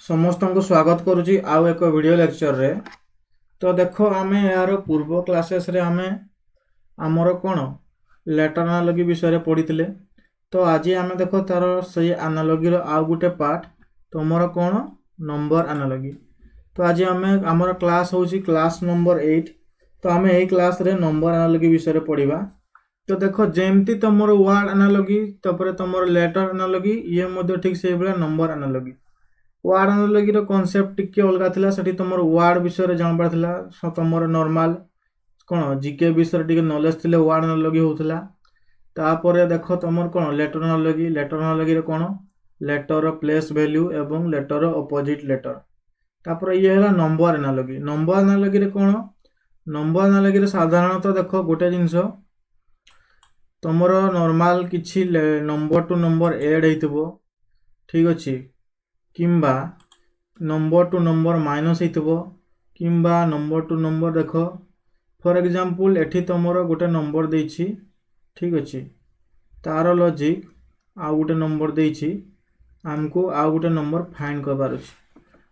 समस्त को स्वागत करुच्ची आउ एक वीडियो लेक्चर रे। तो देखो आमे यार पूर्व क्लासेस रे आमे आमर कौन लेटर एनालॉजी विषय पढ़ी। तो आज आमे देखो तार सही एनालॉजी आउ गोटे पार्ट तुमर कौन नंबर एनालॉजी। तो आज आमे आमर क्लास होची क्लास नंबर 8। तो आमे यही क्लास रे नंबर एनालॉजी विषय पढ़ा। तो देखो जेमती तुमर वर्ड एनालॉजी तपर तुमर लेटर एनालॉजी ये मध्य ठीक से भाया number analogy. Word analogy concept टिके अलग थिला। सेठी तुमर वार्ड विषय जानबार थिला। तुमर नॉर्मल कौन जीके विषय टिके नॉलेज थिले वार्ड एनालॉजी होउथिला। तापर देखो तुमर कौन लेटर एनालॉजी। लेटर एनालॉजी रे कौन लेटर प्लेस वैल्यू एवं लेटर अपोजिट लेटर। तापर ये हला नंबर एनालॉजी। नंबर एनालॉजी रे कौन नंबर एनालॉजी रे साधारणतः देखो गोटे जिंस तुमर नॉर्मल किछि नंबर टू नंबर ऐड हेतिबो ठीक अछि किंबा नंबर टू नंबर माइनस हेतिबो किंबा नंबर टू नंबर देखो फॉर एग्जांपल एठी तुमर गोटे नंबर देछि ठीक अछि तार लॉजिक आ गोटे नंबर देछि हमको आ गोटे नंबर फाइंड करबार अछि।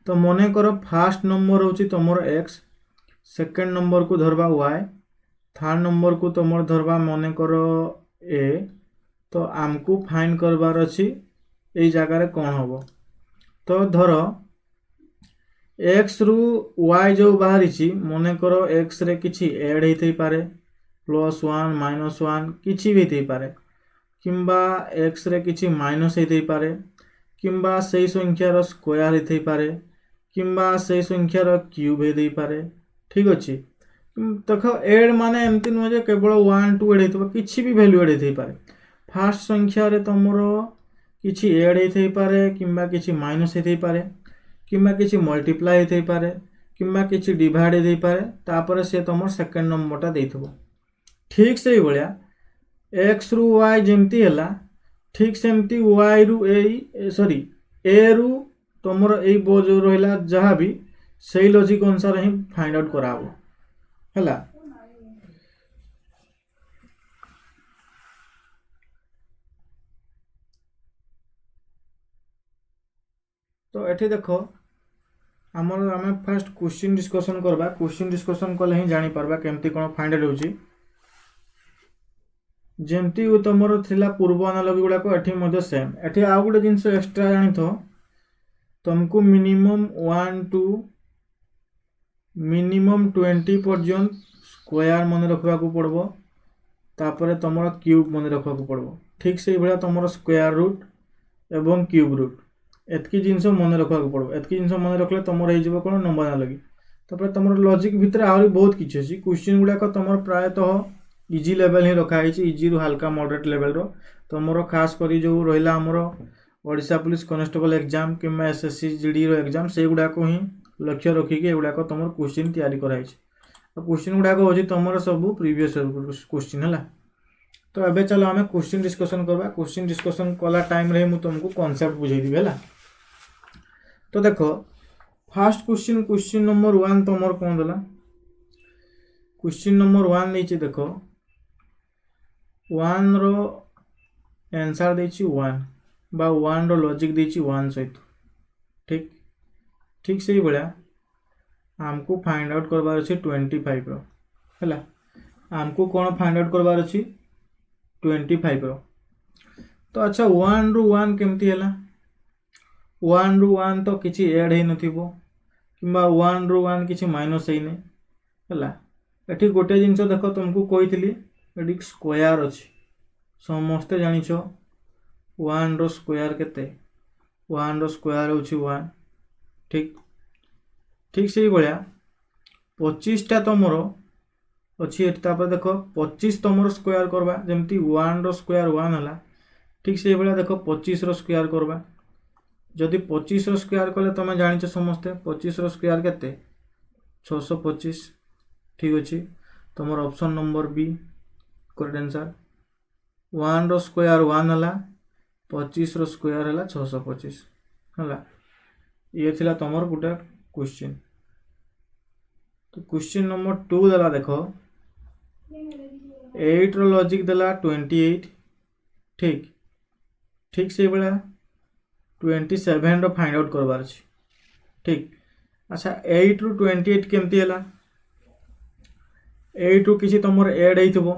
तो मने करो फर्स्ट नंबर होछि तुमर x, सेकंड नंबर को धरबा y, थर्ड नंबर को तुमर धरबा मने करो a। तो हमको फाइंड करबार अछि एई जगह रे कोन होबो। तो धर x रु y जो बाहरी मने करो x रे किछि ऐड हेतै पारे +1 -1 किछि भी हेतै पारे किंबा x रे किछि माइनस हेतै पारे किंबा सेही संख्या रो स्क्वायर हेतै पारे किंबा सेही संख्या रो क्यूब हेतै पारे ठीक अछि। देखो ऐड माने एमति न जे केवल 1 2 ऐड हेतै किछि भी वैल्यू ऐड हेतै पारे। फर्स्ट संख्या रे तमरो किछि ऐड हेतै पारे किंबा किछि माइनस हेतै पारे किंबा किछि मल्टीप्लाई हेतै पारे किंबा किछि डिवाइड हेतै पारे। तापर से तमर सेकंड नंबरटा देइथबो। ठीक से भलिया x रु y जेमती हला ठीक सेमती y रु a रु तमर एई बो जो रहला जहा भी सही लॉजिक अनुसार ही फाइंड आउट कराबो हला। तो एठी देखो आमर आमे फर्स्ट क्वेश्चन डिस्कशन करबा। क्वेश्चन डिस्कशन कले ही जानि परबा केमती कोन फाइंड आउट होची। जेमती तुमर थिला पूर्व एनालॉजी गुडा को एठी मध्ये सेम। एठी आ गुडे जिंस एक्स्ट्रा जानि थो तुमको मिनिमम 1 टू मिनिमम 20 पर्यंत स्क्वायर मन रखबा को पड़बो। तापर तुमर क्यूब मन रखबा को पड़बो। ठीक से भला तुमर स्क्वायर रूट एवं क्यूब रूट एतकी जिंस मन रखबा को पड़बो। एतकी जिंस मन रखले तुमर हे जिवो कोन नंबर एनालॉजी। तापर तुमर लॉजिक भितर आहुरी बहुत किछि अछि। क्वेश्चन गुडा को तुमर प्रायतः इजी लेवल ही रखा है। इजी रु हल्का मॉडरेट लेवल रो तुमर खास करी जो रहिला हमर ओडिशा पुलिस कांस्टेबल एग्जाम किंबा एसएससी जीडी रो एग्जाम से गुडा को ही लक्ष्य रखी के गुडा को तुमर क्वेश्चन तैयारी कराई छै। तो क्वेश्चन गुडा को होजी तुमर सब प्रीवियस क्वेश्चन हला। तो एबे चलो हमें क्वेश्चन डिस्कशन करबा। क्वेश्चन डिस्कशन कला टाइम रे मु तुमको कांसेप्ट बुझाई दिबे हला। तो देखो फर्स्ट क्वेश्चन नंबर 1 तुमर कोन दला। क्वेश्चन नंबर 1 नीचे देखो 1 रो आंसर देछि 1 बा 1 रो लॉजिक देछि 1 सहित ठीक ठीक से ही बळा हमको फाइंड आउट करबार अछि 25 रो हला। हमको कोन फाइंड आउट करबार अछि 25 रो। तो अच्छा 1 रु 1 केमती हला। 1 रु 1 तो किछि ऐड हे नथिबो किंबा 1 रु 1 किछि माइनस हे नै हला। एठी गोटे जिंस देखो तुमको कहितली एडी स्क्वायर अछि। समस्त जानिछो 1 रो स्क्वायर केते 1 रो स्क्वायर होछि 1 ठीक ठीक से ही बळिया 25 टा तमरो अछि। एठी तापर देखो 25 तमरो स्क्वायर करबा जेमती 1 रो स्क्वायर 1 हला। ठीक से ही बळिया देखो 25 रो स्क्वायर करबा। जदि 25 रो स्क्वायर कले तमे जानिछो समस्त 25 रो स्क्वायर केते 625 ठीक अछि। तमर option number B correct answer. 1 रो स्क्वायर 1 हला 25 रो स्क्वायर हला 625 हला। ये थिला तमर गुटा क्वेश्चन। तो क्वेश्चन नंबर 2 दला देखो 8 रो लॉजिक दला 28 ठीक ठीक से बळा 27 रो फाइंड आउट करबार अछि ठीक। अच्छा 8 ରୁ 28 केमती है 8 ରୁ किसी तुम एड हो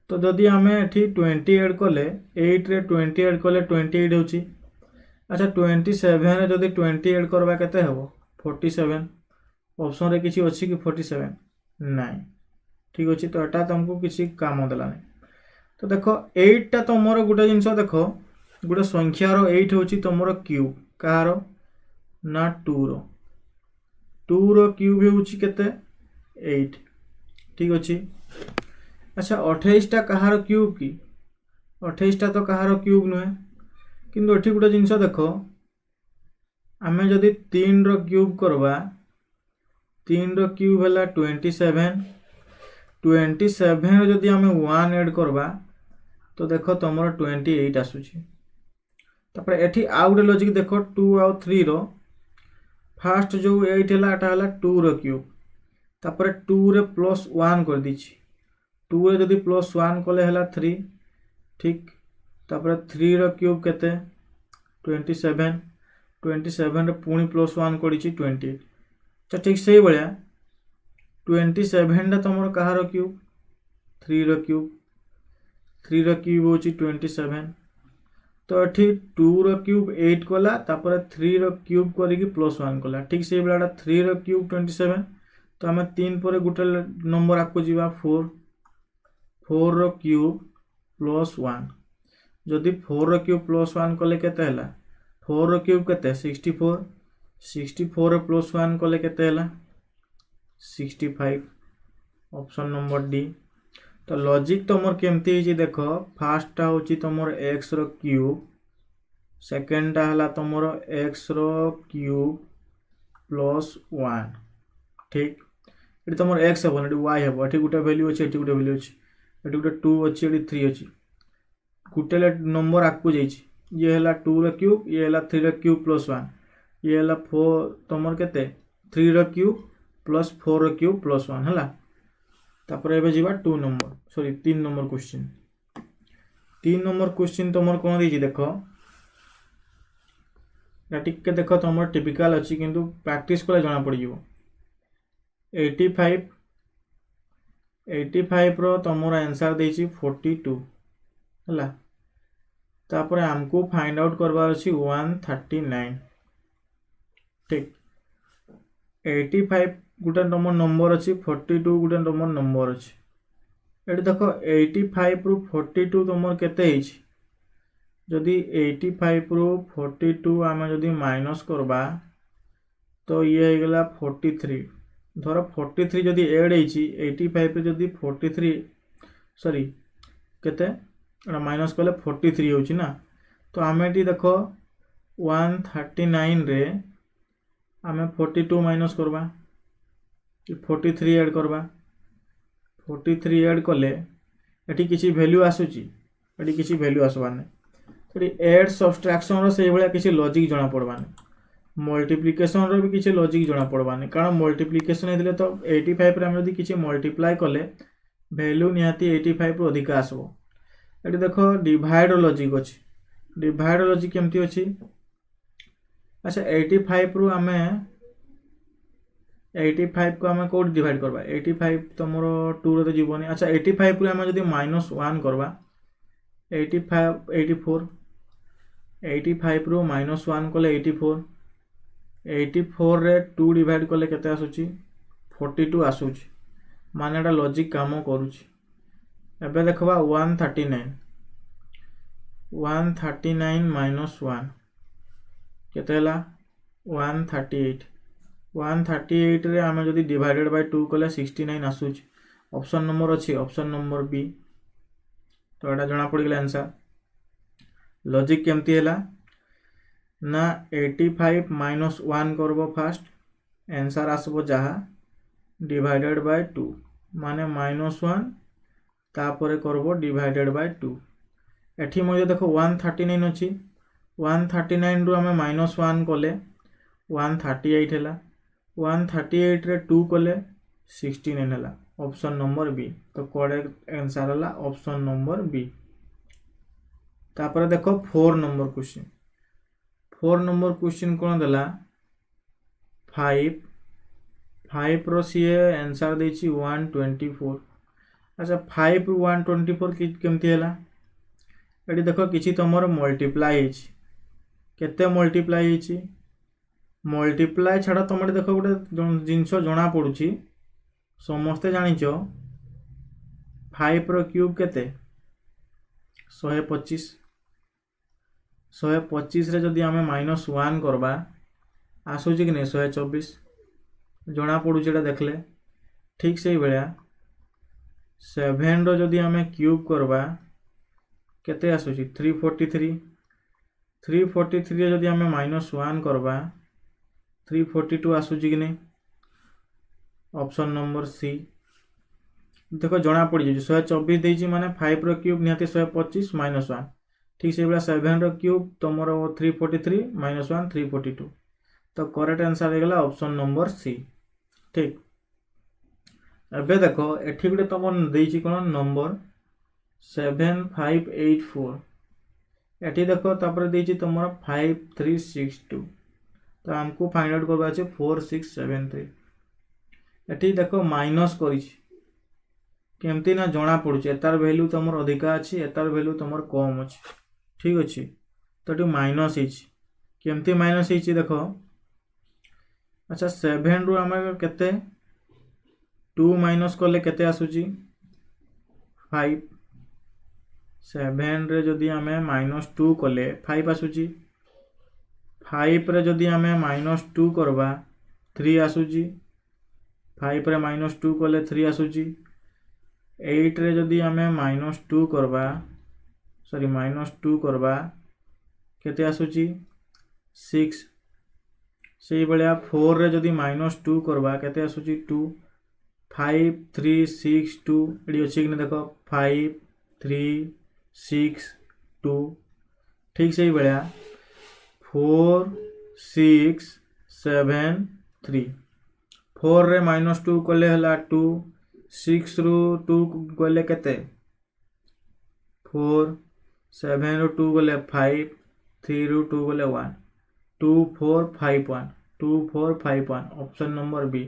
तो जदि आम ये 20 एड कले 8 रे 20 एड कले 28 होची। अच्छा 27 रे जदि 20 एड करवा केते हबो 47। ऑप्शन रे किसी अच्छी कि 47 नाई ठीक अच्छे तो यहाँ तुमको किसी काम देलानी। तो देख 8 टा तुम गोटे जिनस देख गोटे संख्यार 8 हूँ तुम क्यूब कहार ना 2 रो क्यूब हूँ केते 8 ठीक अच्छे। अच्छा 28 टा कहार क्यूब कि 28 टा तो कहार क्यूब नुहे किंतु एठी गोटे जिनस देख आम जदि 3 रो क्यूब करवा 3 रो क्यूब है 27 27 जदि आम 1 एड करवा तो देख तुम 28 आसूची। तापर एठी आउ गोटे लॉजिक देख 2 आउ 3 रो फास्ट जो 8 है एटा है 2 रो क्यूब तापर 2 रे प्लस 1 कर दीची 2 रे जदि प्लस 1 कले है 3 ठीक। तापर 3 रो क्यूब केते 27 27 रे पुणी प्लस 1 करिची 28। अच्छा ठीक से भाया 27 टा तुम कहार क्यूब 3 रो क्यूब 3 रो क्यूब हूँ 27 तो ये 2 रो क्यूब 8 कला तापर 3 रो क्यूब करी प्लस 1 कला ठीक से भाया 3 रो क्यूब 27 तो आम 3 पर गोटे नंबर आपको जीवा 4 रो क्यूब प्लस 1 जदि 4 रो क्यूब प्लस 1 कले केते हला 4 रो क्यूब केते 64 64 रे प्लस 1 कले केते हला 65 ऑप्शन नंबर डी। तो लॉजिक तुम केमती देख फास्ट हूँ तुम एक्स रो क्यूब सेकेंडटा है तुम एक्स रो क्यूब प्लस 1 ठीक। ये तुम एक्स हे ये वाई हे ये गोटे भैल्यू अच्छे ये गोटे भैल्यू अच्छे ये गोटे 2 अच्छी ये 3 अच्छी गोटे नंबर आगू जाइए ये है 2 रो क्यूब ये है 3 रो क्यूब प्लस 1 ये है 4 तुम के 3 रो क्यूब प्लस 4 रो क्यूब प्लस 1 है। तापर एबे जीवा 2 number sorry 3 number question 3 number question तुम कौन देछि देख टिके देख तुम टिपिकल अच्छी किंतु प्रैक्टिस कले जना पड़ जिवो 85 रो तुम आंसर देछि 42 है। तापर आमको फाइंड आउट करबार अछि 139 ठीक 85 गोटे तुम नंबर अच्छी 42 गोटे तुम नंबर अच्छी ये देख 85 रू 42 तुम केते जदि 85 रू 42 आम जदि माइनस करवा तो ये हो गला 43 धर 43 जदि एड होती 85 जदि 43 सॉरी केते माइनस कले 43 होची ना तो आम ये देख 139 रे आम 42 माइनस करवा 43 एड करवा 43 एड कले एटी किसी वैल्यू आसूची एटी किसी वैल्यू आसबार नहीं एड सब्सट्रैक्शन रो से भाया किसी लॉजिक जना पड़वानी मल्टीप्लिकेशन रो भी किसी लॉजिक जना पड़वानी कारण मल्टीप्लिकेशन होते तो 85 रे हम जदि किसी मल्टीप्लाई कले वैल्यू निहाती 85 रो अधिक आसबो। एटी देखो डिवाइड लॉजिक अच्छी डिवाइड लॉजिक केमती अच्छी। अच्छा 85 रू आम 85 को आम कौट डिवाइड करवा 85 तुम 2 रे तो जीवनी। अच्छा 85 रू आम जदि -1 करवा 84 85 रू -1 कले 84 रे 2 डिवाइड कले केते आसुची 42 आसुची माने एटा लॉजिक काम करूची। एबे देखबा 139 -1 केते हला 138 138 रे आम जदि डिवाइडेड बाय 2 कले 69 आसुची ऑप्शन नंबर अच्छी ऑप्शन नंबर बी। तो यहाँ जना पड़ गला आंसर लॉजिक केमती है ना 85 -1 करबो फास्ट आंसर आसबो जहा डिवाइडेड बाय 2 माने -1 तापर करबो डिवाइडेड बाय 2 एठी मजे देखो 139 अच्छी 139 रू आम -1 कले 138 है 138 रे 2 कले 69 है ऑप्शन नंबर बी। तो करेक्ट आंसर है ऑप्शन नंबर बी। तापर देखो 4 नंबर क्वेश्चन 4 नंबर क्वेश्चन कौन देला फाइव फाइव रो सी आंसर देछि 124। अच्छा 5 रु 124 केमती है ये देख कि तुम मल्टीप्लाई केते मल्टीप्लाई मल्टीप्लाई छाड़ तुम देख गोटे जिनस जना पड़ुची समस्ते जानिच 5 रो क्यूब केते 125 125 रे जदि आमे -1 करबा आसूची कि नहीं 124 जना पड़ुची देखले। ठीक से भाया 7 रो जदि आमे क्यूब करबा केते आसूची 343 343 रे जदि आमे -1 करबा 342 आसूची कि नहीं। ऑप्शन नंबर सी देख जना पड़ जाए 124 देती माने 5 रो क्यूब निहाती 125 -1। ठीक से भाया 7 रो क्यूब तुम 343 -1 342 तो करेक्ट आंसर हो गला ऑप्शन नंबर सी। ठीक एबे देख एठी गोटे तुम देछि कोन नंबर 7584 एठी देखो तापर देछि तुम 5362 तो हमको फाइंड आउट करबा छै 4673 एठी देखो माइनस करिछि केमती ना जना पड़ुछि एतार वैल्यू तुम अधिका अछि एतार वैल्यू तुम कम अछि। ठीक अछि तो एठी माइनस हिछि केमती माइनस हिछि देखो। अच्छा 7 रु आमे केते 2 माइनस करले केते आसुची 5 7 रे जदि आमे -2 कले 5 आसुची 5 रे जदि आमे -2 करबा 3 आसुची 5 रे -2 कले 3 आसुची 8 रे जदि आमे -2 करबा सॉरी -2 करबा केते आसुची 6 से भाया 4 रे जदि -2 करबा केते आसुची 2 5 3 6 2 एडी अछि कि देखो 5 3 6 2। ठीक से भाया 4 6 7 3 4 रे -2 कले हला 2 6 रु 2 गले केते 4 7 रु 2 गले 5 3 रु 2 गले 1 2 4 5 1 2 4 5 1 ऑप्शन नंबर बी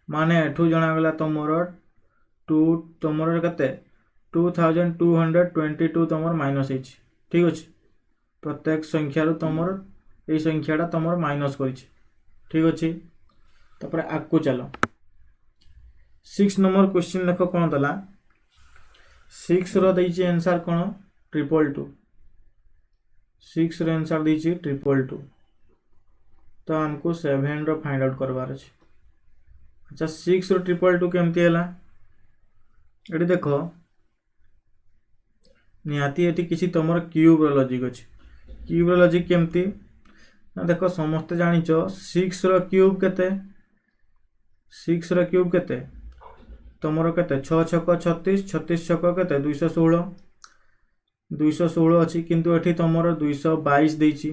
माने एठू जना गला तमर 2 तमर केते 2222 तमर माइनस हिच। ठीक अछि प्रत्येक संख्या रु तमर ए संख्याटा तमर माइनस करिछि। ठीक अछि तापर आगु चलो 6 नंबर क्वेश्चन देखो कोन दला 6 रो दैछि आंसर कोन 222 6 रो आंसर दैछि 222 तो हमको 7 रो फाइंड आउट करबार अछि। अच्छा 6 रो 222 केमती हला एठी देखो निहाती एठी किछि तमर क्यूब रो लॉजिक अछि क्यूब रो लॉजिक केमती ना देखो समस्त जानिचो 6 रो क्यूब केते 6 रो क्यूब केते तमरो केते 6 छक 36 36 छक केते 216 216 अछि किंतु एठी तमरो 222 दैछि।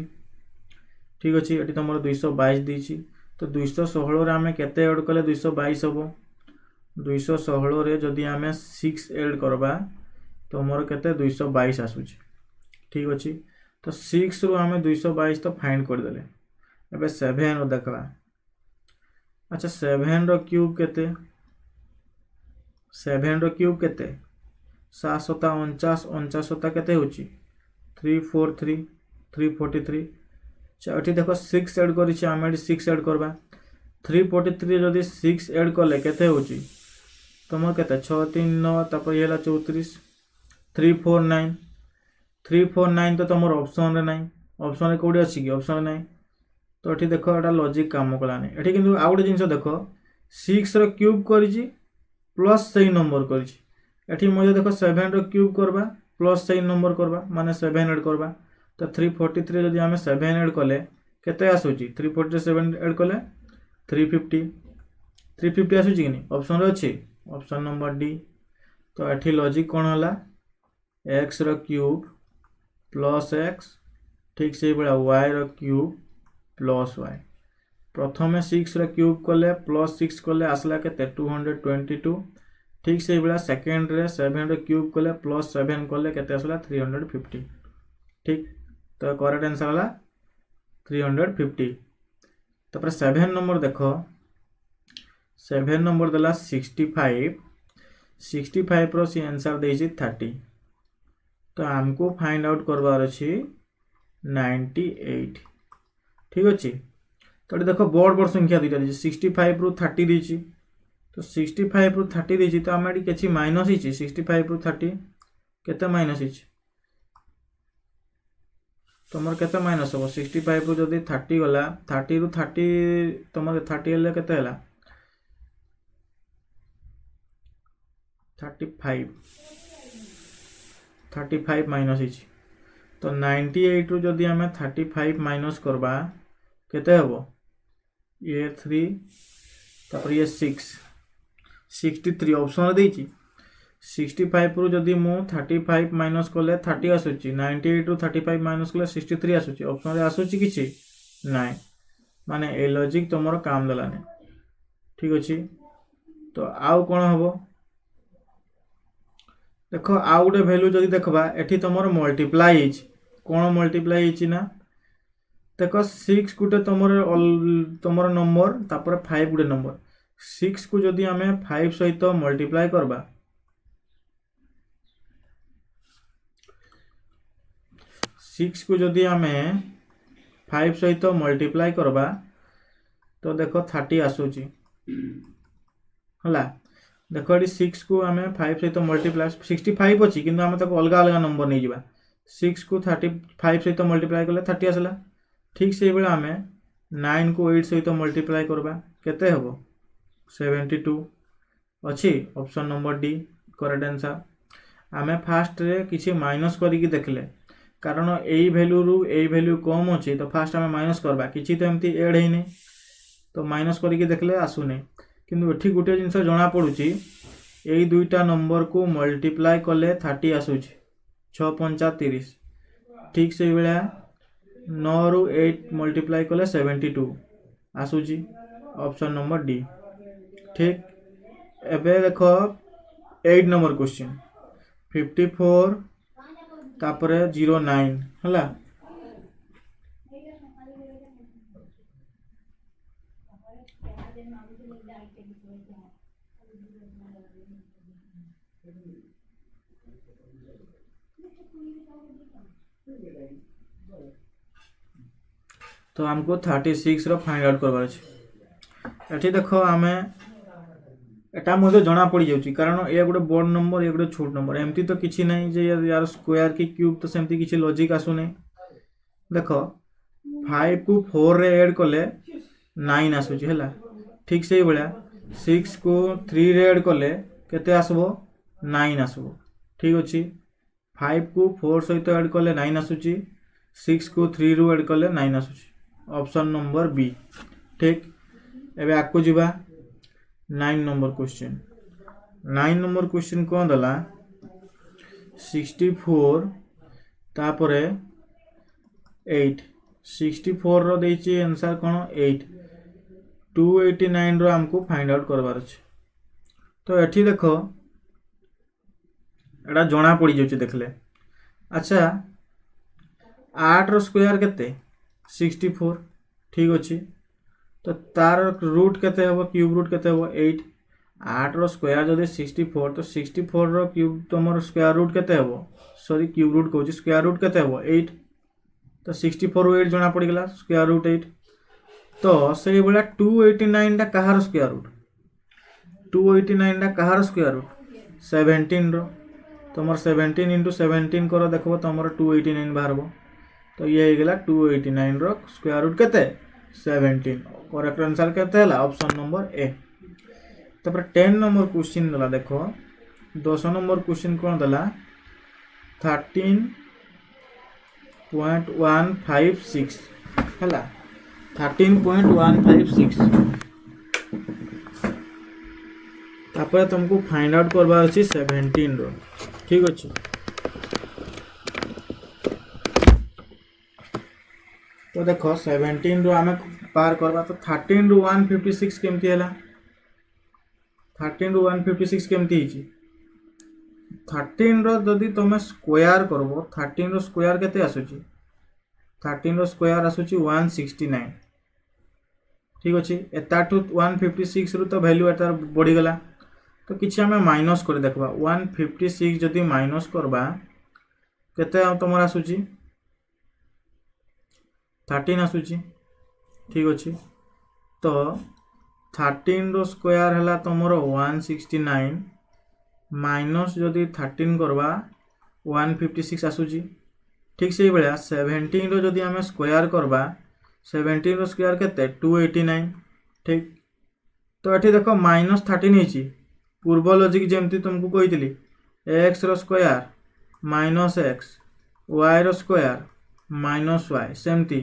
ठीक अछि एठी तमरो 222 दैछि तो 216 रे आमे केते ऐड कले 222 हबो 216 रे जदि आमे 6 ऐड करबा तो मोर केते 222 आसुछि। ठीक अछि तो 6 रु आमे 222 तो फाइंड कर देले एबे 7 रो देखला। अच्छा 7 रो क्यूब केते 7 रो क्यूब केते 7 सता 49 49 सता केते होछि 343 343 एठी देखो 6 ऐड करिछि आमे 6 ऐड करबा 343 जदि 6 ऐड कले केते होछि तमर केते 6 3 9 तापर येला 34 349 349 तो तमर ऑप्शन रे नाही ऑप्शन रे कोडी अछि कि ऑप्शन नाही तो एठी देखो एटा लॉजिक काम कलानी एठी किंतु आउट जिंस देखो 6 रो क्यूब करिछि प्लस सही नंबर करिछि एठी मजे देखो 7 रो क्यूब करबा प्लस सही नंबर करबा माने 7 ऐड करबा तो 343 जदि आमे 7 ऐड कले केते आसुची 347 ऐड कले 350 350 आसुची कि नहीं ऑप्शन रे अछि ऑप्शन नंबर डी। तो एठी लॉजिक कोन हला x रो क्यूब प्लस x ठीक से बड़ा y रो क्यूब प्लस y प्रथमे 6 रो क्यूब कले प्लस 6 कले आसला केते 222 ठीक से बड़ा सेकंड रे 7 रो क्यूब कले प्लस 7 कले केते आसला 350। ठीक तो करेक्ट आंसर हला 350। तापर 7 नंबर देख 7 नंबर देला 65 रो सी आंसर देछि 30 तो हमको फाइंड आउट करबार अछि 98 ठीक अछि तो देखो बड़ बड़ संख्या दुटा देछि 65 रु 30 देछि तो 65 रु 30 देछि तो हम एडी केछि माइनस हिछि 65 रु 30 केते माइनस हिछि तुमर केते माइनस हो 65 रु जदी 30 गला 30 रु 30 तुमर 30 हेले केते हला 35 माइनस हिछि तो 98 रु जदी हमें 35 माइनस करबा केते हबो ये 3 तापर ये 6 63 ऑप्शन देछि 65 रु जदी मु 35 माइनस कले 30 आसुची 98 रु 35 माइनस कले 63 आसुची ऑप्शन रे आसुची किछि नाइ माने ए लॉजिक तमरो काम दलाने ठीक अछि तो आउ कोन हबो देखो आउ गोटे वैल्यू जदी देखबा एठी तमरो मल्टीप्लाई हिच कोन मल्टीप्लाई हिची ना देखो 6 गुटे तमरो नंबर तापर 5 गुटे नंबर 6 को जदी हमें 5 सहित मल्टीप्लाई करबा 6 को जदी हमें 5 सहित मल्टीप्लाई करबा तो देखो 30 आसुची हला देखो एडी 6 को हमें 5 सहित मल्टीप्लाई 65 अछि किंतु हम ताको अलगा अलगा नंबर नै जिबा 6 को 35 सहित मल्टीप्लाई करले 30 आसला ठीक से बेला हमें 9 को 8 सहित मल्टीप्लाई करबा केते हबो 72 अछि option number D correct answer हमें फास्ट रे किछि माइनस करी कि देखले कारण एई वैल्यू रु एई वैल्यू कम अछि तो फास्ट हमें माइनस करबा किछि तो एमती ऐड हेनी तो माइनस करी कि देखले आसुने किंतु एठी गुटे जिंस जणा पडुची एई दुईटा नंबर को मल्टीप्लाई करले 30 आसुची 6 5 30 ठीक से बेला 9 रु 8 मल्टीप्लाई करले 72 आसुची ऑप्शन नंबर डी ठीक एबे देखो 8 नंबर क्वेश्चन 54 तापरे 09 हला तो हमको 36 रो फाइंड आउट करबार छै एठी देखो हमें एटा मध्ये जना पड़ी जाउची कारण ए गोटे बड़ नंबर ए गोटे छोट नंबर एमती तो किछि नै जे यार स्क्वायर की क्यूब तो सेमती किछि लॉजिक आसु नै देखो 5 को 4 रे ऐड करले 9 आसुची हला ठीक से बेला 6 को 3 रे ऐड करले केते आसबो 9 आसबो ठीक अछि 5 को 4 सहित ऐड करले 9 आसुची 6 को 3 रो ऐड करले 9 आसुची ऑप्शन नंबर बी ठीक एबे आकु जिबा 9 नंबर क्वेश्चन 9 नंबर क्वेश्चन कोन दला 64 तापरे 8 64 रो देछि आंसर कोन 8 289 रो हमको फाइंड आउट करबार छै तो एठी देखो एडा जणा पड़ी जाउची देखले अच्छा 8 रो स्क्वायर केते 64 ठीक अछि तो तार रूट केते हबो क्यूब रूट केते हबो 8 8 रो स्क्वायर जदि 64 तो 64 रो क्यूब तमर स्क्वायर रूट केते हबो सॉरी क्यूब रूट कहूची स्क्वायर रूट केते हबो 8 तो 64 रो 8 जणा पड़ी गेला स्क्वायर रूट 8 तो सेही बेला 289 टा कहार स्क्वायर रूट 289 टा कहार स्क्वायर रूट 17 रो तमर 17 * 17 करो देखबो तमर 289 बाहरबो तो ये हो गला 289 रो स्क्वायर रूट केते 17 करेक्ट आंसर केते हला ऑप्शन नंबर ए तपर 10 नंबर क्वेश्चन दला देखो 10 नंबर क्वेश्चन कोन दला 13.156 हला 13.156 तापर तुमको फाइंड आउट करबा अछि 17 रो ठीक अछि तो देखो 17 रो हमें पार करबा तो 13 रो 156 केमती हला 13 रो 156 केमती हिची 13 रो जदी तमे स्क्वायर करबो 13 रो स्क्वायर केते आसुची 13 रो स्क्वायर आसुची 169 ठीक अच्छे एताठू 156 रु तो भैल्यू एतार बढ़ीगला तो किसी आम माइनस कर देखा 156 जदि माइनस करवा केते तुम आसूची 13 आसूची ठीक अच्छे तो 13 रो स्क्वायर है तुम 169 माइनस जदि 13 करवा 156 आसूची ठीक से भाया 17 रो जदि आम स्क्वायर करवा 17 रो स्क्वायर केते 289 ठीक तो ये देख -13 हो पूर्व लॉजिक जमती तुमको कही एक्स रो स्क्वायर माइनस एक्स वाई रो स्क्वायर माइनस वाई सेमती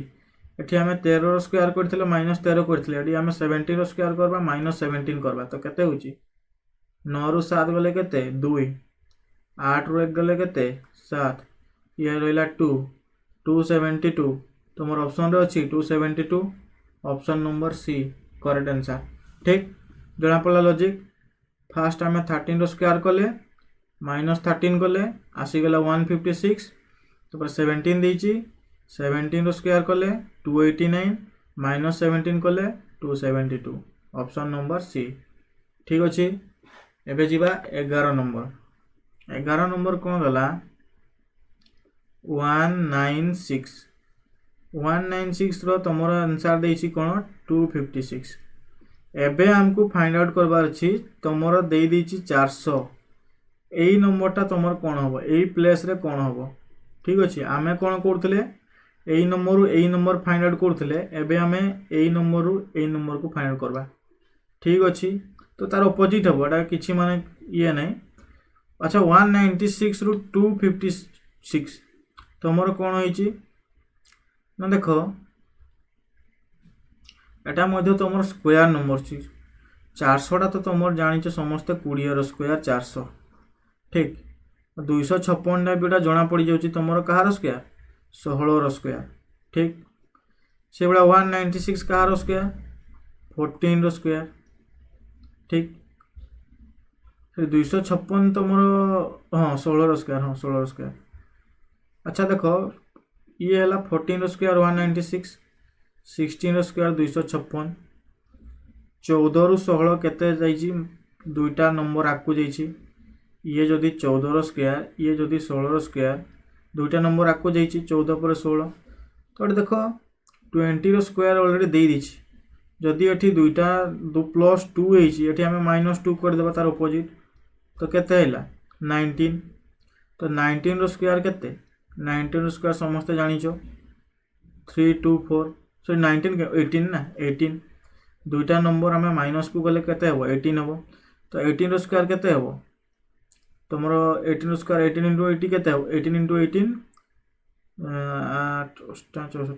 एठी आम 13 रो स्क्वायर करथिले -13 करथिले एठी आम 17 रो स्क्वायर करबा -17 करबा तो केते होची 9 रु 7 गले केते 2 8 रु 1 गले केते 7 ये रहिला 272 तुम ऑप्शन रे अछि 272 option number C correct answer ठीक जना पड़ा लॉजिक फास्ट आम 13 रो स्क्वायर कले -13 कले आसीगला 156 तो 17 देची 17 रो स्क्वायर कले 289 -17 कले 272 ऑप्शन नंबर सी ठीक अच्छे एबे जीवा 11 नंबर कौन गला 196 रो तुमर आंसर देची कौन 256 एबे हमको फाइंड आउट करबार अछि तुमर दे देची 400 एई नंबरटा तुमर कौन हम एई प्लेस रे कौन हम ठीक अच्छे आमे कौन करथिले एई नंबर फाइंड आउट करथिले एबे आमे एई नंबर को फाइंड आउट करबा ठीक अच्छे तो तार ऑपोजिट हम एटा किछि माने ये नहीं अच्छा 196 रु 256 तुमर कौन होईची ना देखो एटा मध्य तुम स्क्वायर नंबर छी 400 तो तुम जानी समस्ते 20 रो स्क्वायर 400 ठीक 256 भी जना पड़ जाऊँ तुम कहार स्क्वायर 16 रो स्क्वायर ठीक से भाया 196 कहार स्क्वायर 14 रो स्क्वायर ठीक 256 तुम हाँ 16 रो स्क्वायर हाँ 16 रो स्क्वायर अच्छा देखो ये है 14 रो स्क्वायर 196 16 रो स्क्वायर 256 14 रु 16 केते जाइछि दुईटा नंबर आकु जाइछि ये जदि 14 रो स्क्वायर ये जदि 16 रो स्क्वायर दुईटा नंबर आकु जाइछि 14 पर 16 तो ये देखो 20 रो स्क्वायर ऑलरेडी दे दिछि जदि एठी दुईटा +2 होइछि एठी हमें -2 कर देबा तार ऑपोजिट तो केते हैला 19 तो 19 रो स्क्वायर केते 19 रो स्क्वायर समस्त जानिछो 324 सो 19 18 ना 18 दुईटा नंबर आम माइनस को गले केते हेबो 18 हेबो तो 18 रो स्क्वायर केते हेबो तुमरो 18 रो स्क्वायर 18 * 80 केते हेबो 18 * 18 8 64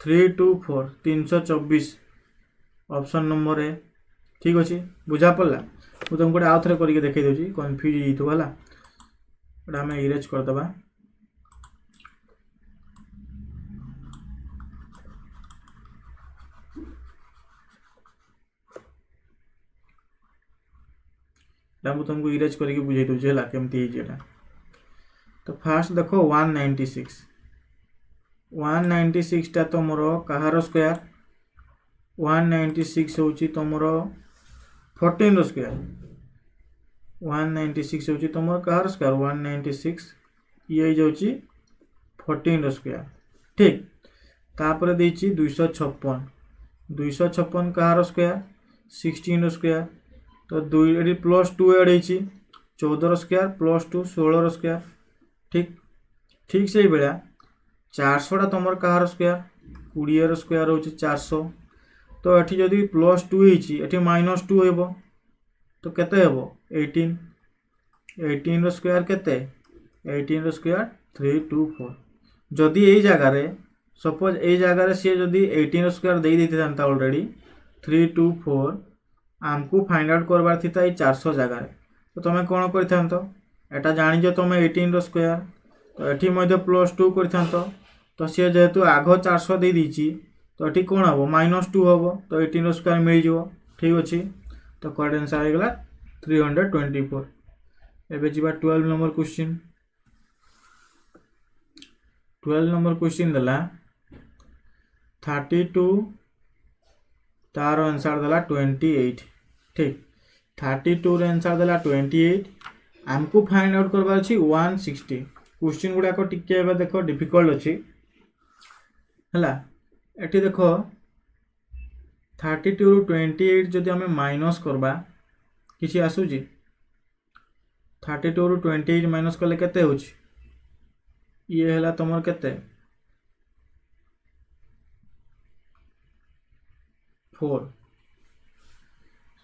324 324 ऑप्शन नंबर ए ठीक अछि बुझा पड़ला मु तुमको आउ थरे करके देखै दोची कंफ्यूज हितो हला एटा हम इरेज कर दबा मुझे तुमको इरेज करके बुझे दूसरी है केमती है तो फास्ट देखो 196 टा तुम कहार स्क्वायर 196 हूँ तुम 14 रो स्क्वायर 196 हूँ तुम कहार स्क्वायर 196 ये जाऊँगी 14 रो स्क्वायर ठीक तापर देछि 256 कहार स्क्वायर 16 रो स्क्वायर तो दुई +2 एड होती 14 रो स्क्वायर +2 16 रो स्क्वायर ठीक ठीक से भाया 400 तुम कहार स्क्वायर 20 रो स्क्वायर हो 400 तो ये जदि +2 होती -2 हेबो तो केते हेबो 18 रो स्क्वायर केते 18 रो स्क्वायर 324 जदि यही जगार सपोज यही जगार सी जदि 18 रो स्क्वायर दे देती था ऑलरेडी 324 आमको फाइंड आउट करवार थी 400 जगार तो तुम कौन कर जानी तुम 18 रो स्क्वायर तो ये +2 कर तो सी जेहेतु आग 400 दे दीची तो ये कौन हम -2 हम तो 18 रो स्क्वायर मिल जाव ठीक अच्छे तो करेक्ट आंसर हो गला 324 एबे जीवा 12 नंबर क्वेश्चन 12 नंबर क्वेश्चन दला 32 तार आंसर देला 28 ठीक 32 रे आंसर देला 28 आमको फाइंड आउट करबार अछि 160 क्वेश्चन गुडा को टिके एबे देखो डिफिकल्ट अछि हला एठी देखो 32 रु 28 जदि हमें माइनस करबा किछि आसुची 32 रु 28 माइनस कले केते होछि ये हला तमर केते 4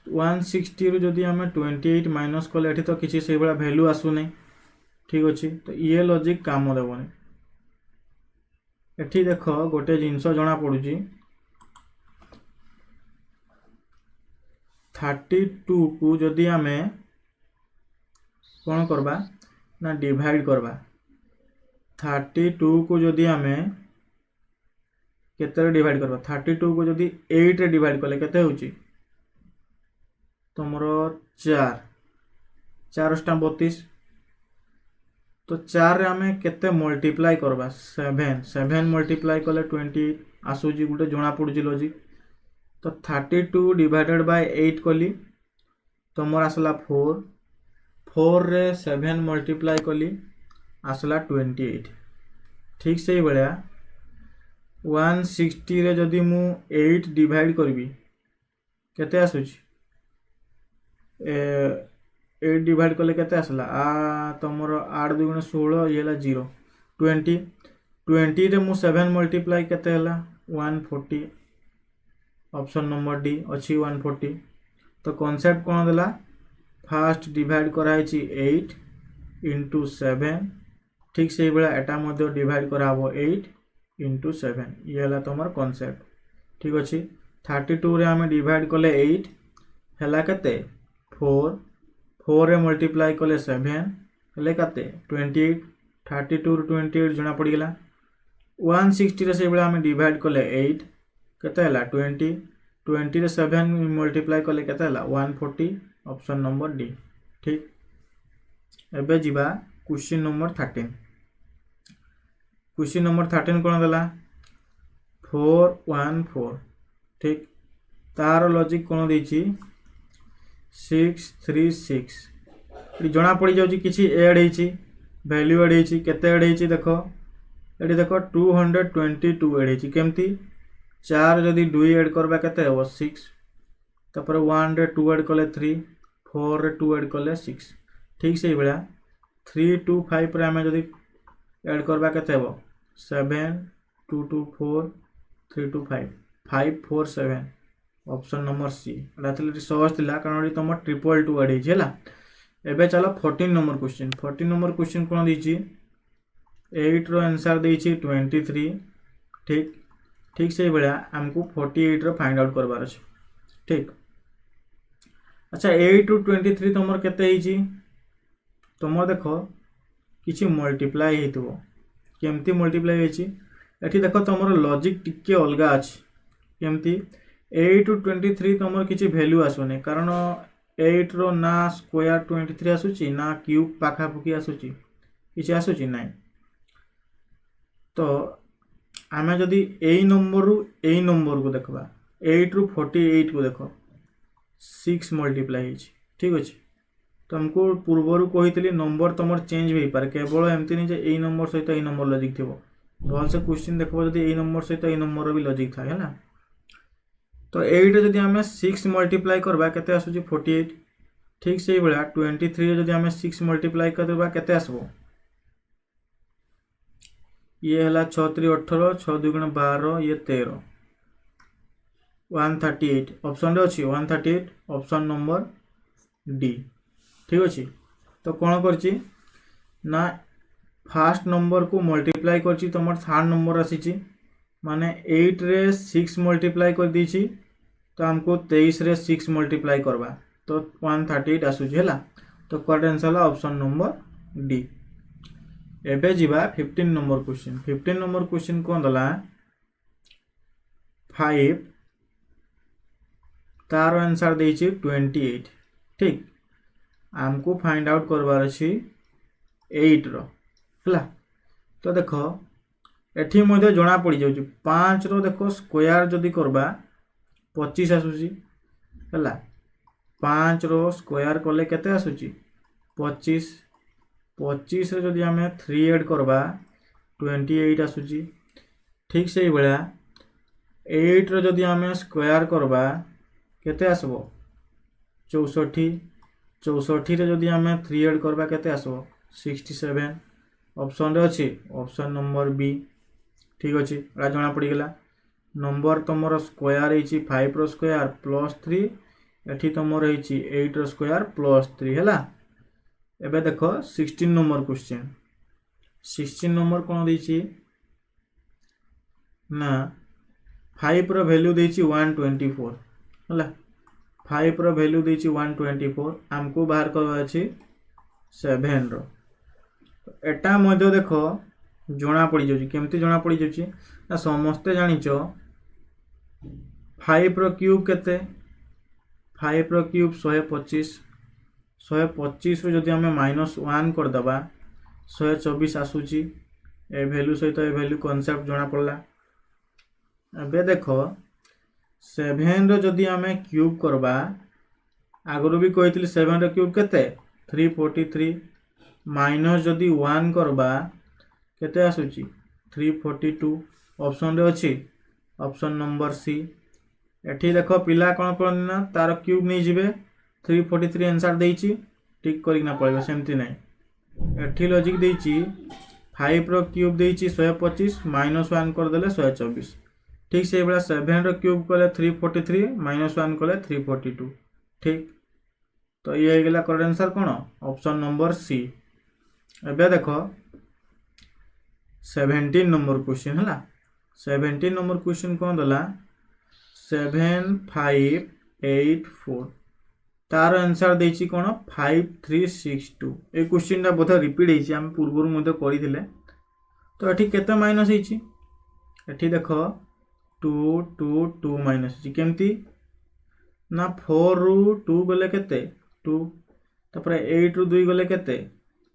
160 रु जदि हमें 28 माइनस कले एठी तो किछि सेहि बला वैल्यू आसु नै ठीक अछि तो ये लॉजिक काम देबोनी एठी देखो गोटे जिंस जणा पडुची 32 को जदि हमें कोन करबा ना डिवाइड करबा 32 को जदि हमें केते डिवाइड करबा 32 को जदि 8 रे डिवाइड कले केते होची तमरो 4 4 टा 32 तो 4 रे हमें केते मल्टीप्लाई करबा 7 मल्टीप्लाई कले 28 आसुची गुटे जणा पडुची लॉजिक तो 32 डिवाइडेड बाय 8 कली तमर आसला 4 रे 7 मल्टीप्लाई कली आसला 28 ठीक से बळिया 160 रे जदि मु 8 डिवाइड करबी केते आसुची 8 डिवाइड कले केते आसला तमर 8 2 गुण 16 ये हला 0 20 रे मु 7 मल्टीप्लाई केते हला 140 ऑप्शन नंबर डी अच्छी 140 तो कॉन्सेप्ट कौन देला फास्ट डिवाइड कराई 8 इंटू 7 ठीक से बेला एटा मध्य डिवाइड कराबो 8 इंटू 7 ये हला तमर कॉन्सेप्ट ठीक अच्छी 32 रे हमें डिवाइड कले 8 हला केते 4 रे मल्टीप्लाई कले 7 हले केते 28 32 रे 28 जना पड़ गला 160 रे से बेला हमें डिवाइड कले 8 केते हला 20 रे 7 मल्टीप्लाई कले केते हला 140 ऑप्शन नंबर डी ठीक एबे जिबा क्वेश्चन नंबर 13 क्वेश्चन नंबर 13 कोन देला 414 ठीक तार लॉजिक कोन देछि 636 एटी जणा पड़ी जाउची किछि ऐड हेछि वैल्यू ऐड हेछि केते ऐड हेछि देखो एटी देखो 222 ऐड हेछि केमती 4 जदि 2 ऐड करबा केते हो 6 तापर 1 रे 2 ऐड कले 3 4 रे 2 ऐड कले 6 ठीक से बेला 325 रे हमें जदि ऐड करबा केते हो 7 224 325 547 ऑप्शन नंबर सी एटा थले सहज थिला कारण तुम 222 ऐड हेछि हला एबे चलो 14 नंबर क्वेश्चन कोन देछि 8 रो आंसर देछि 23 ठीक से बेला हमको 48 रो फाइंड आउट करबार अछि ठीक अच्छा 8 टू 23 तमर केते हेछि तमर देखो किछि मल्टीप्लाई हेतबो केमती मल्टीप्लाई हेछि एठी देखो तमर लॉजिक टिके अलगा अछि केमती 8 टू 23 तमर किछि वैल्यू आसोने कारण 8 रो ना स्क्वायर 23 आसुची ना क्यूब पाखा पुकी आसुची किछि आसुची नाही तो आमे जदि एई नंबर को देखबा 8 रु 48 को देखो 6 मल्टीप्लाई हेछि ठीक अछि तुमको पूर्वरु कहितली नंबर तमर चेंज होई पारे केवल एमती नहीं जे एई नंबर सहित एई नंबर लॉजिक थिबो भल से क्वेश्चन देखबो जदि एई नंबर सहित एई नंबर भी लॉजिक थाए हैला तो 8 जदि हमें 6 मल्टीप्लाई करबा केते आसुची 48 ठीक से बेला 23 जदि हमें 6 मल्टीप्लाई करबा केते आसबो ये हला 6 3 18 6 2 गुण 12 ये 13 138 ऑप्शन रे अछि 138 ऑप्शन नंबर डी ठीक अछि तो कोन करछि ना फर्स्ट नंबर को मल्टीप्लाई करछि तमर थर्ड नंबर आसीछि माने 8 रे 6 मल्टीप्लाई कर दीछि तो हमको 23 रे 6 मल्टीप्लाई करबा तो 138 आसुछि हला तो करेक्ट आंसर हला ऑप्शन नंबर डी एबे जिबा 15 नंबर क्वेश्चन कोन दला 5 तार आंसर देछि 28 ठीक हमको फाइंड आउट करबार अछि 8 रो हला तो देखो एठी मध्ये जणा पड़ी जाउछि 5 रो देखो स्क्वायर जदी करबा 25 आसूची है 5 रो स्क्वायर कले केते आसूची 25 25 रे जदि आमे 3 ऐड करबा 28 आसूची ठीक से बेला 8 रे जदि आमे स्क्वायर करबा केते आसबो 64 64 रे जदि आमे 3 ऐड करबा केते आसबो 67 ऑप्शन रे अछि ऑप्शन नंबर बी ठीक अछि एटा जणा पड़ी गेला नंबर तमरो स्क्वायर हेची 5 रो स्क्वायर +3 एठी तमरो हेची 8 रो स्क्वायर +3 हैला एबे देखो 16 नंबर क्वेश्चन 16 नंबर कोन देची ना 5 रो वैल्यू देची 124 हैला 5 रो वैल्यू देची 124 हमको बाहर करबा अछि 7 रो एटा मध्ये देखो जणा पड़ी जाउची केमती जणा पड़ी जाउची ना समस्त जानिचो 5 रो क्यूब केते 5 रो क्यूब 125 125 रो जदि हमें -1 कर दबा 124 आसूची ए वैल्यू सहित ए वैल्यू कांसेप्ट जणा पड़ला एबे देखो 7 रो जदि हमें क्यूब करबा आगरो भी कहितली 7 रो क्यूब केते 343 माइनस जदि 1 करबा केते आसूची 342 ऑप्शन रे अछि ऑप्शन नंबर सी एठी देखो पिला कोन करना तार क्यूब नहीं जिवे 343 आंसर देइची टिक करिक ना पड़बे सेमती नहीं एठी लॉजिक देइची 5 रो क्यूब देइची 125 -1 कर देले 124 ठीक से बेला 7 रो क्यूब कले 343 -1 कले 342 ठीक तो ये गेला करेक्ट आंसर कोन ऑप्शन नंबर सी एबे देखो 17 नंबर क्वेश्चन है 17 नंबर क्वेश्चन कौन दला 7584 तार आंसर देछि कोन 5362 ए क्वेश्चन टा बोधा रिपीट हेछि हम पूर्व मध्ये करिथिले तो एठी केते माइनस हेछि एठी देखो 2 2 2 माइनस हेछि केमती ना 4 रु 2 गले केते 2 तापर 8 रु 2 गले केते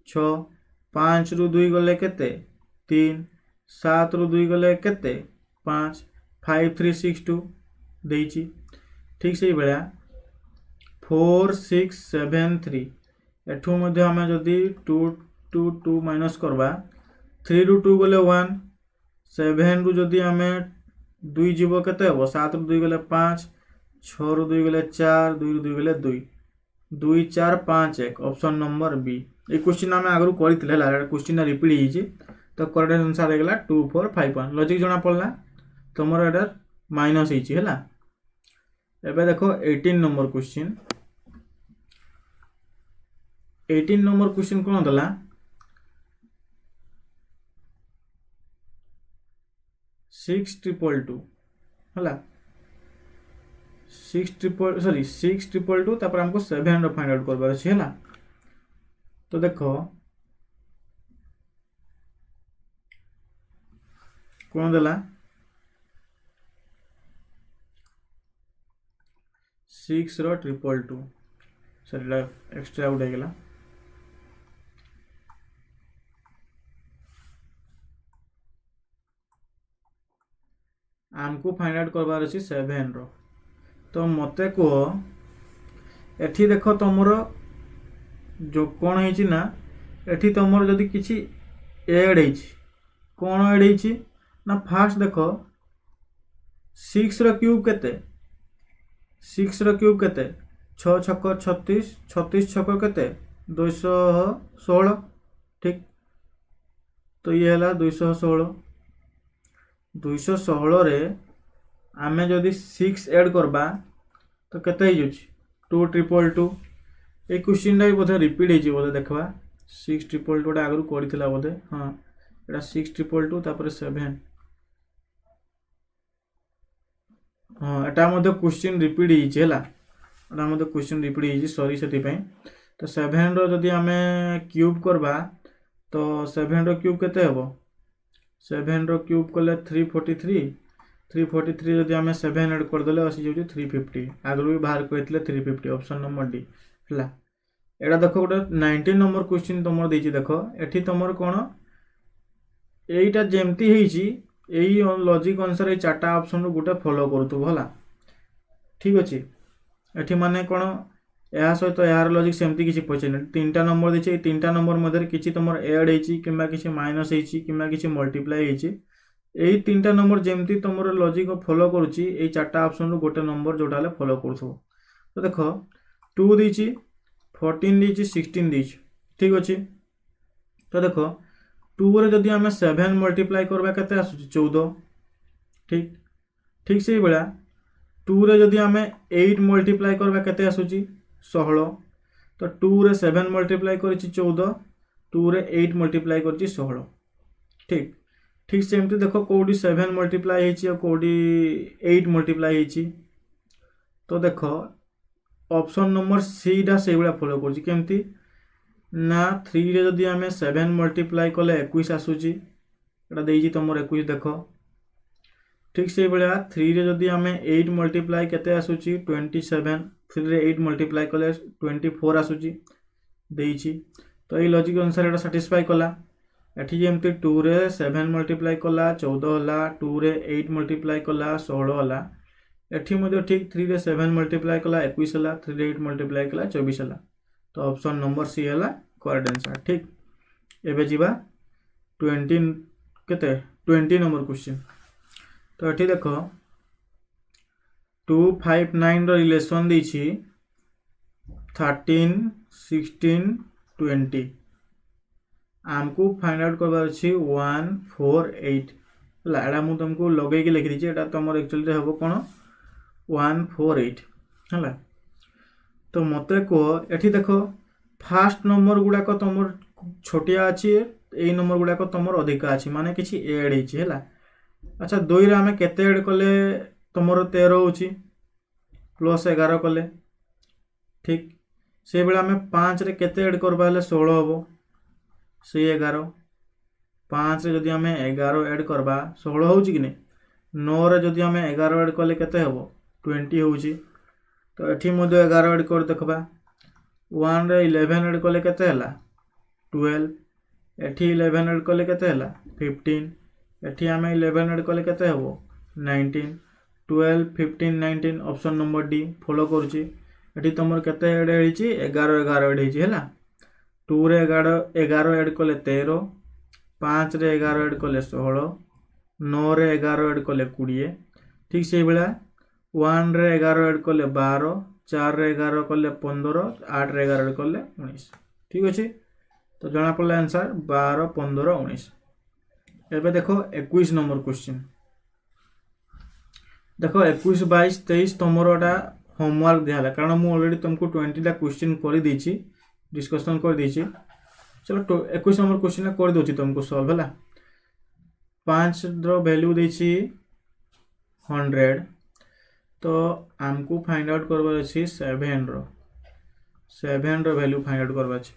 6 5 रु 2 गले केते 3 7 रु 2 गले केते 5 5362 देइची ठीक से बेला 4673 एठू मध्ये हमें जदी 2 2 2 माइनस करबा 3 रु 2 गले 1 7 रु जदी हमें 2 जीवो केते हो 7 रु 2 गले 5 6 रु 2 गले 4 2 रु 2 गले 2 2 4 5 1 ऑप्शन नंबर बी ए क्वेश्चन हमें आगु करितले ला क्वेश्चन रिपीट हेछि तो करेक्ट आंसर हेगला 2451 लॉजिक जणा पड़ला तमरो एटा माइनस हेछि हैला एबे देखो 18 नंबर क्वेश्चन 18 नंबर क्वेश्चन कोन दला 6222 हैला 6222 तापर हमको 700 फाइंड आउट करबार अछि हैला तो देखो कौन देला 6 रो 222 सरी एक्स्ट्रा आउट हो गला हमको फाइंड आउट करबार अछि 7 रो तो मते को एठी देखो तमरो जो कोन हेछि ना एठी तमरो जदी किछि ऐड हेछि कोन ऐड हेछि ना फास्ट देखो 6 रो क्यूब केते 6 रो क्यूब केते 6 छक 36 36 छक केते 216 ठीक तो ये हला 216 216 रे आमे जदी 6 ऐड करबा तो केते हे जछि 2222 ए क्वेश्चन टा बोधे रिपीट हेछि बोधे देखबा 6222 टा आगु करितला बोधे हां एटा 6222 तापर 7 हां एटा मध्ये क्वेश्चन रिपीट हेछि हैला एटा मध्ये क्वेश्चन रिपीट हेछि सॉरी सेति पय तो 7 रो जदी हमें क्यूब करबा तो 7 रो क्यूब केते हेबो 7 रो क्यूब कले 343 जदी हमें 7 ऐड कर देले आसी जाउची 350 आगु भी बाहर कहितले 350 ऑप्शन नंबर डी हैला एटा देखो गोटे 19 नंबर क्वेश्चन तमर देछि देखो एठी तमर कोन एईटा जेमती हेछि एई लॉजिक अनुसार ए चारटा ऑप्शन रो गोटे फॉलो करतु भला ठीक अच्छे एठी माने कौन या सहित यार लॉजिक सेमती किसी पचारे तीनटा नंबर देछि तीनटा नंबर मध्य किसी तुम एड होइछि किंबा किसी माइनस होइछि किंबा किसी मल्टीप्लाई होइछि एई तीनटा नंबर जेमती तुमर लॉजिक फॉलो करूछि एई चारटा ऑप्शन रु गोटे नंबर जोटा ले फॉलो करथो तो देखो 2 देछि 14 देछि 16 देछि ठीक अछि तो देखो 2 रे जदि हमें 7 मल्टीप्लाई करबा केते आसुछि 14 ठीक ठीक से बेला 2 रे जदि हमें 8 मल्टीप्लाई करबा केते आसुछि 16 तो 2 रे 7 मल्टीप्लाई करिछि 14 2 रे 8 मल्टीप्लाई करिछि 16 ठीक ठीक से एमती देखो कोडी 7 मल्टीप्लाई हेछि और कोडी 8 मल्टीप्लाई हेछि तो देखो ऑप्शन नंबर सी डा से बेला फॉलो करछि केमती ना 3 रे जदि हमें 7 मल्टीप्लाई कले 21 आसुछि एटा देइछि तमर 21 देखो ठीक से बेला 3 रे जदि हमें 8 मल्टीप्लाई केते आसुछि 27 3 रे 8 मल्टीप्लाई कले 24 आसुछि देइछि तो ए लॉजिक अनुसार एटा सैटिस्फाई कला एठी जेमती 2 रे 7 मल्टीप्लाई कला 14 होला 2 रे 8 मल्टीप्लाई कला 16 होला एठी मध्ये ठीक 3 रे 7 मल्टीप्लाई कला 21 होला 3 रे 8 मल्टीप्लाई कला 24 होला तो ऑप्शन नंबर सी होला करेक्ट आंसर ठीक एबे जीवा 20 केते 20 नंबर क्वेश्चन तो एठी देखो 259 रो रिलेशन देछि 13 16 20 आमको फाइंड आउट करबार अछि 148 हला एडा मु तुमको लगे के लिखि दिछि एटा तमर एक्चुअली रे हबो कोन 148 हला तो मते को एठी देखो फर्स्ट नंबर गुडा को तमर छोटिया अछि ए नंबर गुडा को तमर अधिका अछि माने किछि ऐड हिछि हला अच्छा 2 रे हमें केते ऐड कले तमर 13 होछि प्लस 11 कले ठीक से बेला हमें 5 रे केते ऐड करबा ले 16 हबो से 11 5 रे जदि हमें 11 ऐड करबा 16 होछि कि नै 9 रे जदि हमें 11 ऐड कले केते हबो 20 होछि तो एठी मध्ये 11 ऐड कर देखबा 1 रे 11 ऐड कले केते हला 12 एठी 11 ऐड कले केते हला 15 एठी हमें 11 ऐड कले केते हबो 19 12 15 19 ऑप्शन नंबर डी फॉलो करूछि एठी तमर केते ऐड हेछि 11 11 ऐड हेछि हला 2 रे 11 ऐड कले 13 5 रे 11 ऐड कले 16 9 रे 11 ऐड कले 20 ठीक से बेला 1 रे 11 ऐड कले 12 4 रे 11 कले 15 8 रे 11 ऐड कले 19 ठीक अछि तो जाना पड़ला आंसर 12 15 19 एबे देखो 21 नंबर क्वेश्चन देखो 21 22 23 तमरोटा होमवर्क दियाला कारण मु ऑलरेडी तुमको 20 टा क्वेश्चन कर दीची डिस्कशन कर दीची चलो 21 नंबर क्वेश्चन कर दोची तुमको सॉल्व हला 5 रो वैल्यू देची 100 तो हमको फाइंड आउट करबा अछि 7 रो वैल्यू फाइंड आउट करबा अछि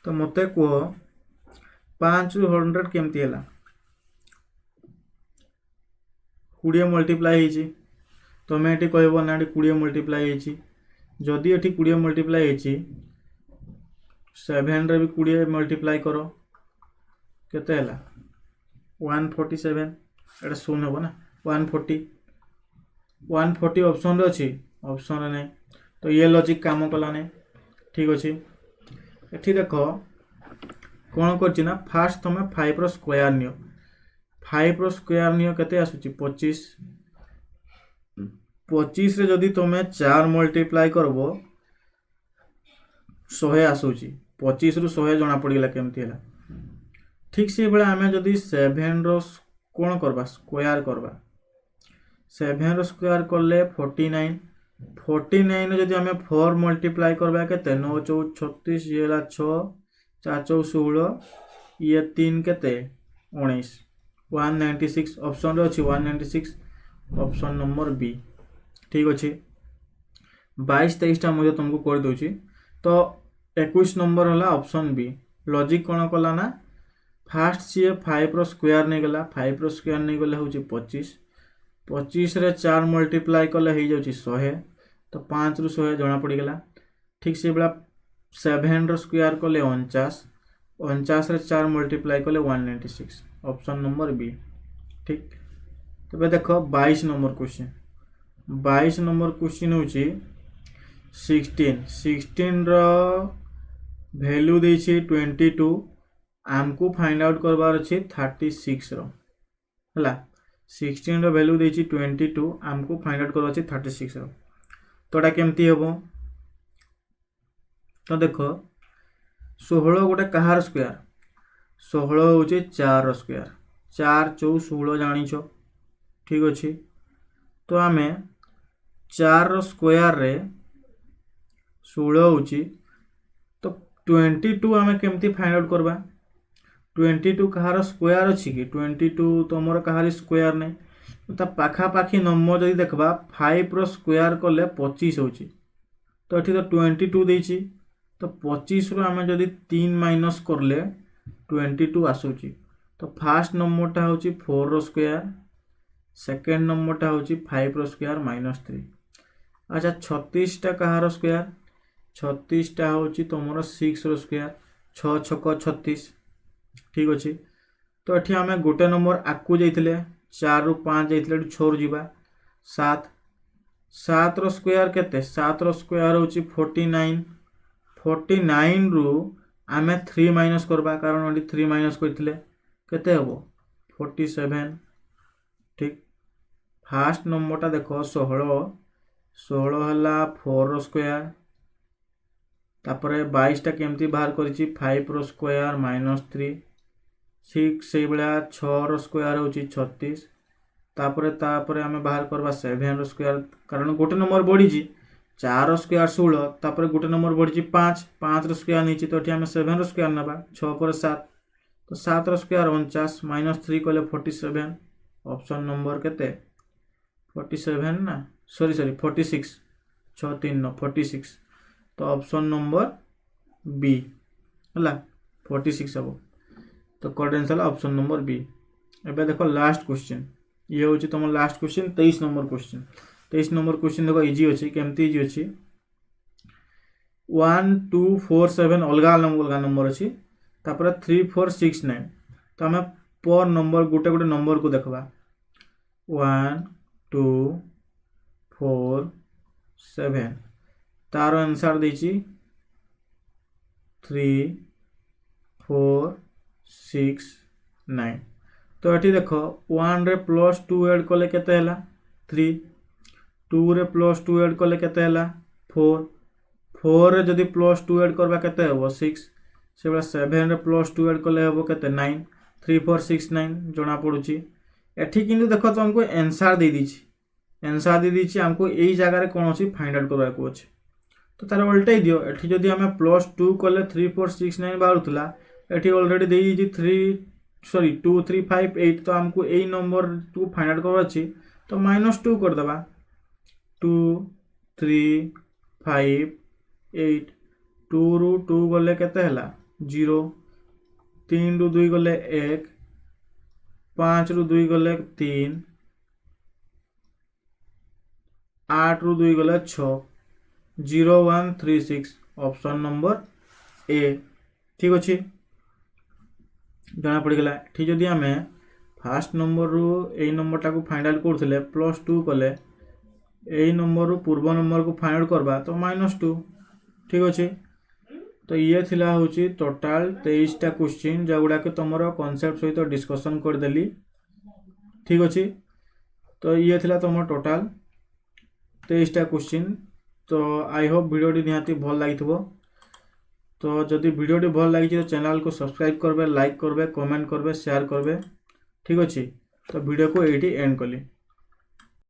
तो मते को 5 रो 100 केमती हला 20 मल्टीप्लाई हेछि तो मैं एटी कहबो ना 20 मल्टीप्लाई हेछि जदि एटी 20 मल्टीप्लाई हेछि 7 रे भी 20 मल्टीप्लाई करो केते हला 147 एटा सुन हो ना 140 ऑप्शन रे अछि ऑप्शन रे नै तो ये लॉजिक काम कला नै ठीक अछि एठी देखो कोन करछि ना फर्स्ट तमे 5 रो स्क्वायर नियो 5 रो स्क्वायर नियो केते आसुछि 25 25 रे जदि तमे 4 मल्टीप्लाई करबो 100 आसुछि 25 रु 100 जणा पड़िला केमती हला ठीक से बेला हमें जदि 7 रो कोन करबा स्क्वायर करबा 7 रो स्क्वायर करले 49 जदि हमें 4 मल्टीप्लाई करबा केते 9 4 36 ये ला 6 4 4 16 ये 3 केते 19 196 ऑप्शन रे अछि 196 ऑप्शन नंबर बी ठीक अछि 22 23 टा मजे तुमको कर दोछि तो 21 नंबर होला ऑप्शन बी लॉजिक कोन कला ना फर्स्ट सी 5 रो स्क्वायर नै गला 5 रो स्क्वायर नै गले होछि 25 रे 4 मल्टीप्लाई कले हे जाउछि 100 तो 5 रु 100 जणा पड़ी गला ठीक से बेला 7 रो स्क्वायर कले 49 रे 4 मल्टीप्लाई कले 196 ऑप्शन नंबर बी ठीक तबे देखो 22 नंबर क्वेश्चन 22 नंबर क्वेश्चन होची 16 रो वैल्यू देछि 22 आमको फाइंड आउट करबार अछि 36 रो हला 16 रो वैल्यू देछि 22 आमको फाइंड आउट करबार अछि 36 रो तोडा केमती हेबो तो देखो 16 गोटे कहार स्क्वायर 16 होची 4 रो स्क्वायर 4 4 16 जानिछो ठीक अछि तो आमे 4 रो स्क्वायर रे 16 होची तो 22 आमे केमती फाइंड आउट करबा 22 कहार स्क्वायर अछि कि 22 तमरो कहार स्क्वायर नै ता पाखा पाखी नंबर जदि देखबा 5 रो स्क्वायर करले 25 होची तो एठी तो 22 देछि तो 25 रो आमे जदि 3 माइनस करले 22 आसुची तो फर्स्ट नंबर टा होची 4 रो स्क्वायर सेकंड नंबर टा होची 5 रो स्क्वायर -3 अच्छा 36 टा कहार स्क्वायर 36 टा होची तमरो 6 रो स्क्वायर 6 6 36 ठीक अछि तो एठी हमें गोटे नंबर आकु जाइथिले 4 रु 5 जाइथिले 6 रु जीवा 7 7 रो स्क्वायर केते 7 रो स्क्वायर होची 49 49 रु आमे 3 माइनस करबा कारण ओडी 3 माइनस करथिले केते हबो 47 ठीक फर्स्ट नंबर टा देखो 16 16 हला 4 रो स्क्वायर तापरे 22 टा केमती बाहर करिछि 5 रो स्क्वायर -3 6 सेई बळा 6 रो स्क्वायर होची 36 तापरे हमें बाहर करबा 7 रो स्क्वायर कारण गोटे नंबर बढ़ी जी 4 रो स्क्वायर 16 तापरे गोटे नंबर बढ़ी जी 5 5 रो स्क्वायर नीचे तो एठी हमें 7 रो स्क्वायर नबा 6 पर 7 तो 7 रो स्क्वायर 49 -3 कले 47 ऑप्शन नंबर केते 47 ना सॉरी 46 6 3 9 46 तो ऑप्शन नंबर बी हला 46 हबो तो correct answer option number B एबे देखो लास्ट क्वेश्चन ये होची तुम last question 23 number question 23 number question देखो इजी अछि केमती इजी अछि 1 2 4 7 अलगा नंबर अछि तापर 3 4 6 9 तो हमें पर नंबर गोटे गोटे नंबर को देखबा 1 2 4 7 तार आंसर देछि 3 4 6 9 तो एठी देखो 1 रे प्लस 2 ऐड कले केते हला 3 2 रे प्लस 2 ऐड कले केते हला 4 4 रे जदी प्लस 2 ऐड करबा केते हबो 6 से बला 7 रे प्लस 2 ऐड कले हबो केते 9 3 4 6 9 जोना पडुची एठी किंतु देखो तो हमको आंसर दे दीची हमको एई जगह रे कोन अछि फाइंड आउट करबा को अछि तो तार उल्टाई दियो एठी जदी हमें प्लस 2 कले 3 4 6 9 बाहरथुला एठी ऑलरेडी दे दीची 2 3 5 8 तो हमको एई नंबर को फाइंड आउट करबा अछि तो -2 कर देबा 2 3 5 8 2 रु 2 गले केते हला 0 3 रु 2 गले 1 5 रु 2 गले 3 8 रु 2 गले 6 0 1 3 6 ऑप्शन नंबर ए ठीक अछि जाना पड़ गला ठीक जदी हमें फर्स्ट नंबर रु ए नंबर टा को फाइंड आउट करथिले +2 कले ए नंबर रु पूर्व नंबर को फाइंड आउट करबा तो -2 ठीक अछि तो ये थिला होची टोटल 23 टा क्वेश्चन जगुडा के तमरो कांसेप्ट सहित डिस्कशन कर देली ठीक अछि तो ये थिला तमरो टोटल 23 टा क्वेश्चन तो आई होप वीडियो टी निहाती भल लागिथबो तो जदि वीडियो टी भल लागी तो चैनल को सब्सक्राइब करबे लाइक करबे कमेंट करबे शेयर करबे ठीक अछि तो वीडियो को एटी एंड कली।